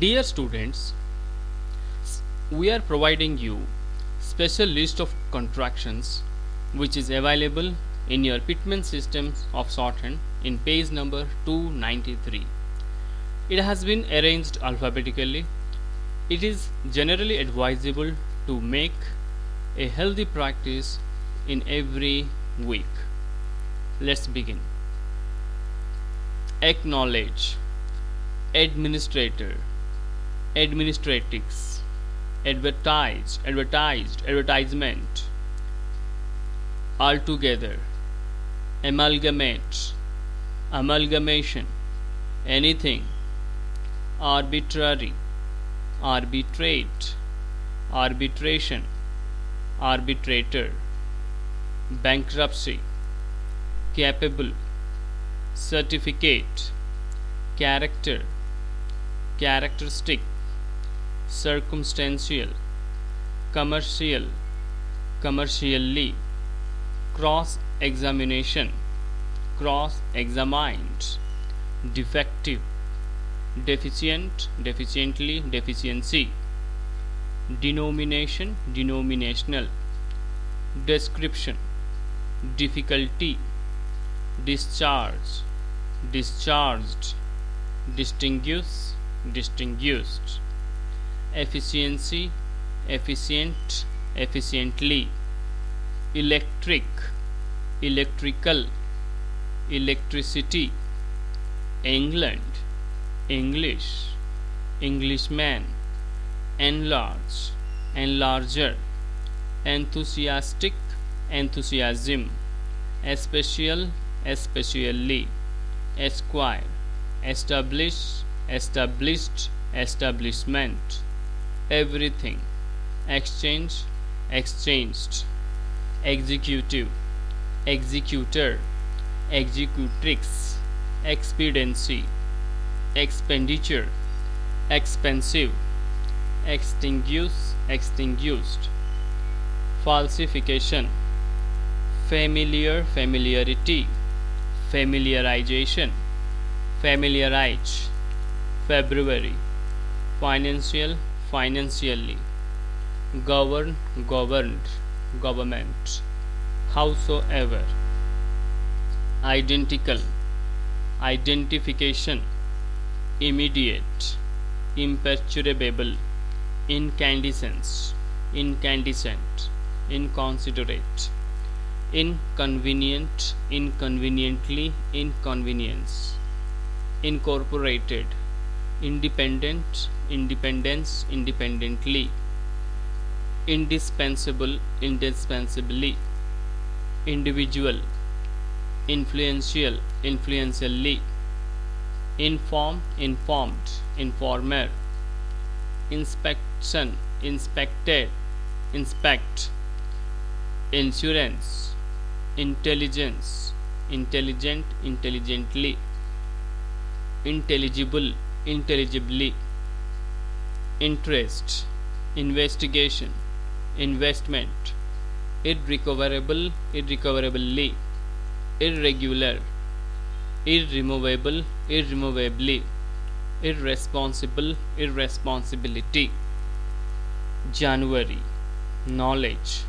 Dear students, we are providing you special list of contractions which is available in your Pitman systems of shorthand in page number 293. It has been arranged alphabetically. It is generally advisable to make a healthy practice in every week. Let's begin. Acknowledge, administrator, administratics, advertisement, altogether, amalgamate, amalgamation, anything, arbitrary, arbitrate, arbitration, arbitrator, bankruptcy, capable, certificate, character, characteristic, circumstantial, commercial, commercially, cross examination, cross examined, defective, deficient, deficiently, deficiency, denomination, denominational, description, difficulty, discharge, discharged, distinguish, distinguished, efficiency, efficient, efficiently, electric, electrical, electricity, England, English, Englishman, enlarge, enlarger, enthusiastic, enthusiasm, especial, especially, esquire, establish, established, establishment, everything, exchange, exchanged, executive, executor, executrix, expediency, expenditure, expensive, extinguish, extinguished, falsification, familiar, familiarity, familiarization, familiarize, February, financial, financially, govern, governed, government, howsoever, identical, identification, immediate, imperturbable, incandescence, incandescent, inconsiderate, inconvenient, inconveniently, inconvenience, incorporated, independent, independence, independently, indispensable, indispensably, individual, influential, influentially, inform, informed, informer, inspection, inspected, inspect, insurance, intelligence, intelligent, intelligently, intelligible, intelligibly, interest, investigation, investment, irrecoverable, irrecoverably, irregular, irremovable, irremovably, irresponsible, irresponsibility, January, knowledge,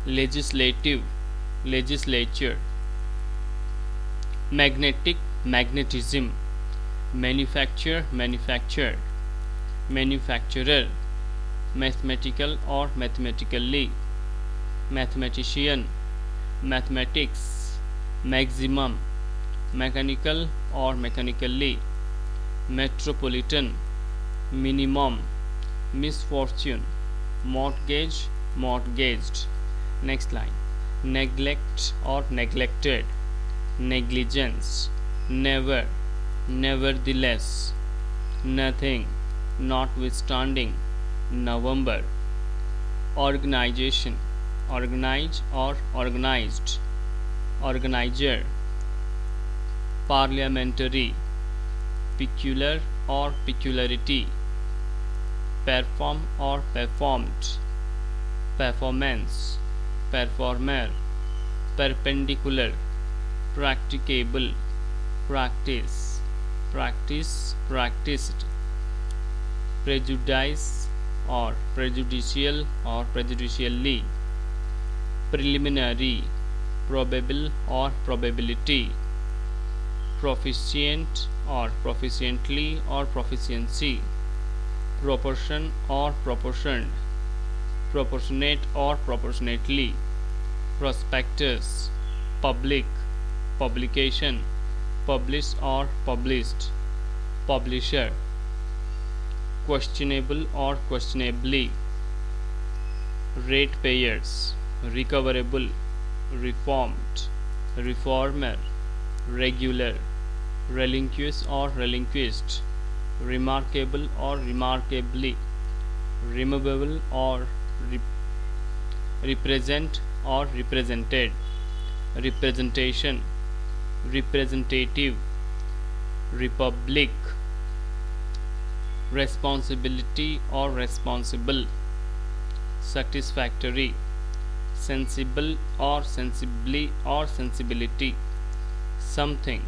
legislative, legislature, magnetic, magnetism, manufacture, manufacture, manufacturer, mathematical or mathematically, mathematician, mathematics, maximum, mechanical or mechanically, metropolitan, minimum, misfortune, mortgage, mortgaged. Next line, neglect or neglected, negligence, never, nevertheless, nothing, notwithstanding, November, organization, organize or organized, organizer, parliamentary, peculiar or peculiarity, perform or performed, performance, performer, perpendicular, practicable, practice, practice, practiced, prejudice or prejudicial or prejudicially, preliminary, probable or probability, proficient or proficiently or proficiency, proportion or proportioned, proportionate or proportionately, prospectus, public, publication, publish or published, publisher, questionable or questionably, ratepayers, recoverable, reformed, reformer, regular, relinquish or relinquished, remarkable or remarkably, removable or represent or represented, representation, representative, republic, responsibility or responsible, satisfactory, sensible or sensibly or sensibility, something,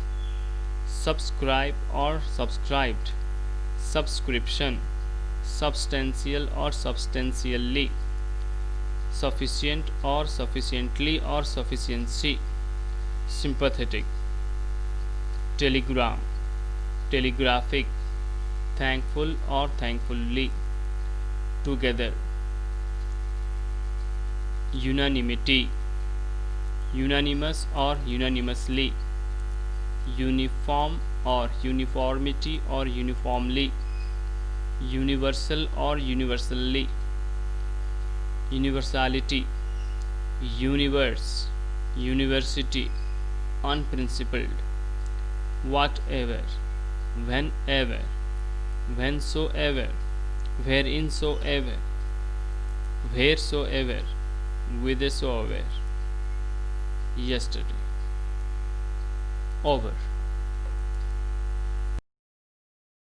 subscribe or subscribed, subscription, substantial or substantially, sufficient or sufficiently or sufficiency, sympathetic, telegram, telegraphic, thankful or thankfully, together, unanimity, unanimous or unanimously, uniform or uniformity or uniformly, universal or universally, universality, universe, university, unprincipled, whatever, whenever, whensoever, whereinsoever, wheresoever, whithersoever, yesterday, over.